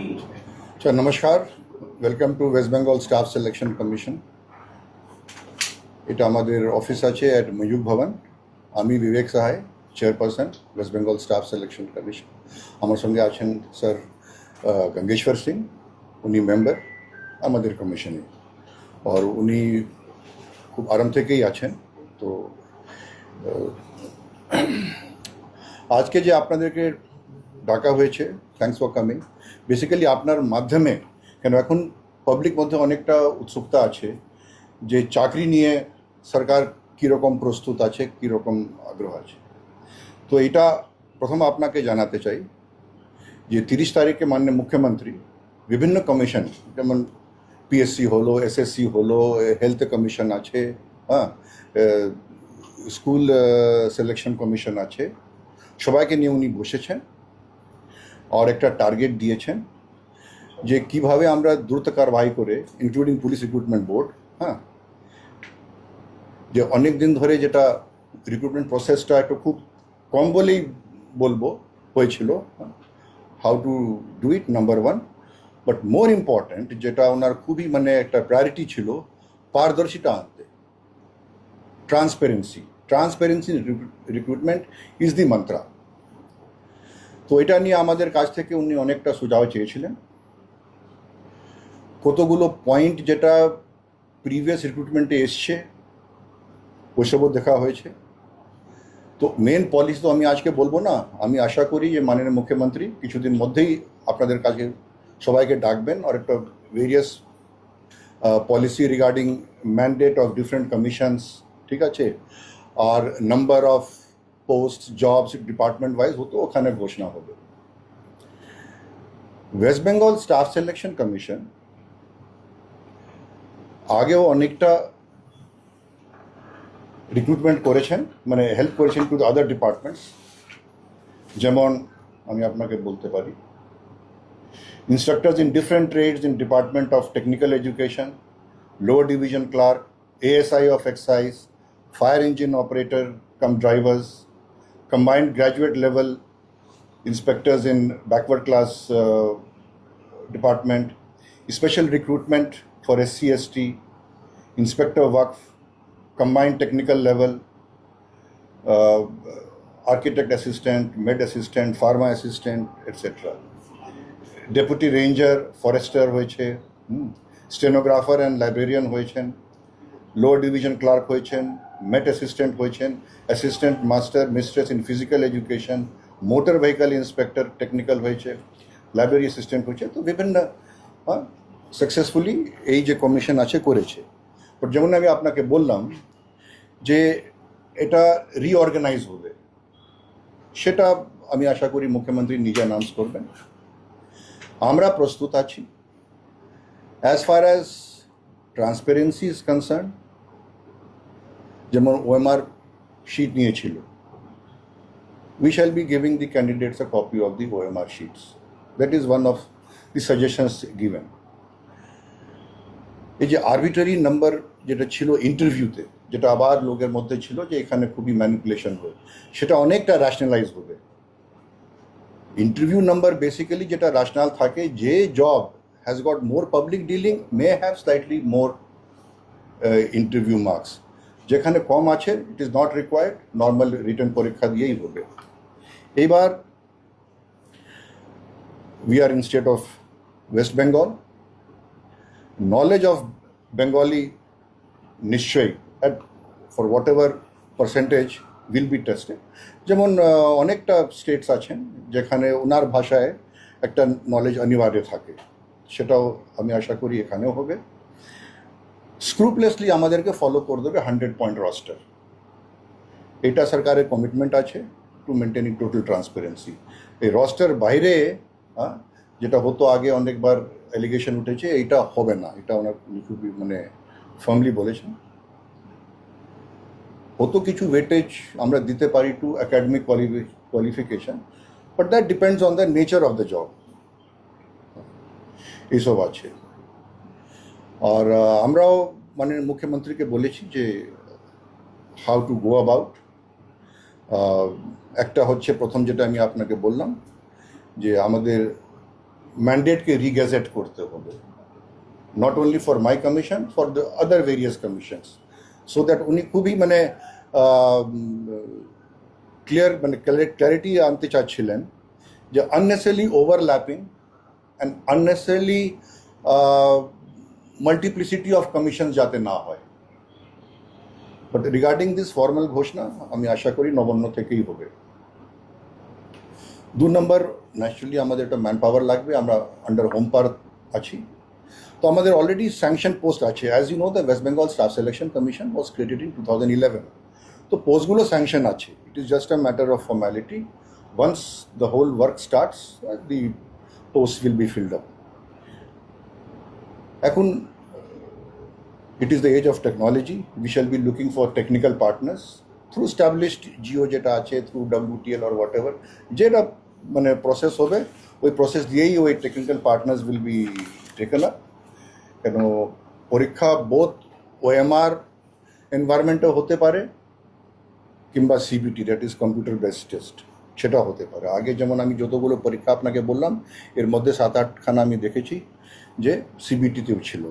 So, Namaskar. Welcome to West Bengal Staff Selection Commission. এটা আমাদের office আছে at Mayukh Bhavan. আমি Vivek Sahay, chairperson West Bengal staff selection commission. আমার সঙ্গে আছেন স্যার গঙ্গেশ্বর সিং, উনি মেম্বার আমাদের কমিশনে, আর উনি খুব আরাম থেকেই আছেন। তো আজকে যে আপনাদেরকে ডাকা হয়েছে, থ্যাঙ্কস ফর কামিং। বেসিক্যালি আপনার মাধ্যমে, কেন এখন পাবলিক মধ্যে অনেকটা উৎসুকতা আছে যে চাকরি নিয়ে সরকার কীরকম প্রস্তুত আছে, কীরকম আগ্রহ আছে। তো এটা প্রথম আপনাকে জানাতে চাই যে 30 তারিখে মাননীয় মুখ্যমন্ত্রী বিভিন্ন কমিশন, যেমন পিএসসি হলো, এসএসসি হলো, হেলথ কমিশন আছে, হ্যাঁ, স্কুল সিলেকশন কমিশন আছে, সবাইকে নিয়ে উনি বসেছেন আর একটা টার্গেট দিয়েছেন যে কিভাবে আমরা দ্রুত কারবাই করে, ইনক্লুডিং পুলিশ রিক্রুটমেন্ট বোর্ড, হ্যাঁ, যে অনেক দিন ধরে যেটা রিক্রুটমেন্ট প্রসেসটা একটু খুব কম বলেই বলবো হয়েছিল, how to do it number one. But more important যেটা ওনার খুবই মানে একটা প্রায়োরিটি ছিল, পারদর্শিতা আনতে, transparency recruitment is the mantra. তো এটা নিয়ে আমাদের কাছ থেকে উনি অনেকটা সুঝাও চেয়েছিলেন। কতগুলো পয়েন্ট যেটা প্রিভিয়াস রিক্রুটমেন্টে এসছে ওইসবও দেখা হয়েছে। তো মেন পলিসি তো আমি আজকে বলবো না, আমি আশা করি যে মাননীয় মুখ্যমন্ত্রী কিছুদিন মধ্যেই আপনাদের কাছে সবাইকে ডাকবেন আর একটা various policy regarding mandate of different commissions, ঠিক আছে, আর number of post jobs department wise হতো, ওখানে ঘোষণা হবে। West Bengal staff selection commission আগেও অনেকটা রিক্রুটমেন্ট করেছেন, মানে হেল্প করেছেন টু দ্য আদার ডিপার্টমেন্টস। যেমন আমি আপনাকে বলতে পারি, instructors in different trades in Department of Technical Education, Lower Division Clerk, ASI of Excise, Fire Engine Operator cum drivers, combined graduate level inspectors in backward class department, special recruitment for SC/ST, Inspector Waqf, combined technical level, architect assistant, med assistant, pharma assistant, etc. Deputy ranger Forster হয়েছে, stenographer and librarian হয়েছেন, lower division clerk হয়েছেন, মেট assistant হয়েছেন, assistant master mistress in physical education, motor vehicle inspector technical হয়েছে, library assistant হয়েছে। তো বিভিন্ন successfully এই যে কমিশন আছে করেছে। বাট যেমন আমি আপনাকে বললাম যে এটা রিঅর্গানাইজ হবে, সেটা আমি আশা করি মুখ্যমন্ত্রী নিজে অ্যানাউন্স করবেন। আমরা প্রস্তুত আছি। As far as transparency is concern, যেমন ওএমআর শিট নিয়েছিল, we shall be giving the candidates a copy of the OMR sheets. That is one of the suggestions given. এই যে আরবিটারি নাম্বার যেটা ছিল ইন্টারভিউতে, যেটা আবার লোকের মধ্যে ছিল যে এখানে খুবই ম্যানিপুলেশন হয়, সেটা অনেকটা র্যাশনালাইজ হবে। ইন্টারভিউ নাম্বার বেসিক্যালি যেটা র্যাশনাল থাকে, যে job has got more public dealing may have slightly more interview marks, যেখানে কম আছে it is not required, normal written পরীক্ষা দিয়েই হবে। এইবার we are in state of West Bengal, knowledge of Bengali নিশ্চয়ই for whatever percentage will be tested. যেমন অনেকটা স্টেটস আছেন যেখানে ওনার ভাষায় একটা নলেজ অনিবার্য থাকে, সেটাও আমি আশা করি এখানেও হবে। স্ক্রুপলেসলি আমাদেরকে ফলো করে দেবে 100 পয়েন্ট রস্টার। এটা সরকারের কমিটমেন্ট আছে টু মেনটেনিং টোটাল ট্রান্সপারেন্সি। এই রস্টার বাইরে যেটা হতো আগে, অনেকবার অ্যালিগেশন উঠেছে, এইটা হবে না, এটা ওনার খুবই মানে ফার্মলি বলেছেন। হতো কিছু ওয়েটেজ আমরা দিতে পারি to academic qualification, but that depends on the nature of the job, এইসব আছে। আর আমরাও মানে মুখ্যমন্ত্রীকে বলেছি যে হাউ টু গো অ্যাবাউট। একটা হচ্ছে প্রথম যেটা আমি আপনাকে বললাম যে আমাদের ম্যান্ডেটকে রিগ্যাজেট করতে হবে, not only for my commission, for the other various commissions, so that উনি খুবই মানে ক্লিয়ার মানে ক্ল্যারিটি আনতে চাচ্ছিলেন যে unnecessary overlapping and unnecessary multiplicity of commission যাতে না হয়। বাট রিগার্ডিং দিস ফর্মাল ঘোষণা আমি আশা করি নবান্ন থেকেই হবে। 2 নম্বর, ন্যাচারালি আমাদের একটা ম্যান পাওয়ার লাগবে, আমরা আন্ডার হোম পাওয়ার আছি, তো আমাদের অলরেডি স্যাংশন পোস্ট আছে। As you know, the West Bengal staff selection commission was created in 2011, তো পোস্টগুলো স্যাংশন আছে। It is just a matter of formality. Once the whole work starts, the post will be filled up. এখন it is the age of technology. We shall be looking for technical partners through established GO যেটা আছে, through WTL or whatever, যেটা মানে process হবে ওই process দিয়েই ওই technical partners will be taken up. কেন পরীক্ষা বোথ OMR এনভায়রনমেন্টও হতে পারে কিংবা CBT, that is computer based test, সেটা হতে পারে। আগে যেমন আমি যতগুলো পরীক্ষা আপনাকে বললাম এর মধ্যে 7-8খানা আমি দেখেছি যে CBT-তেও ছিল।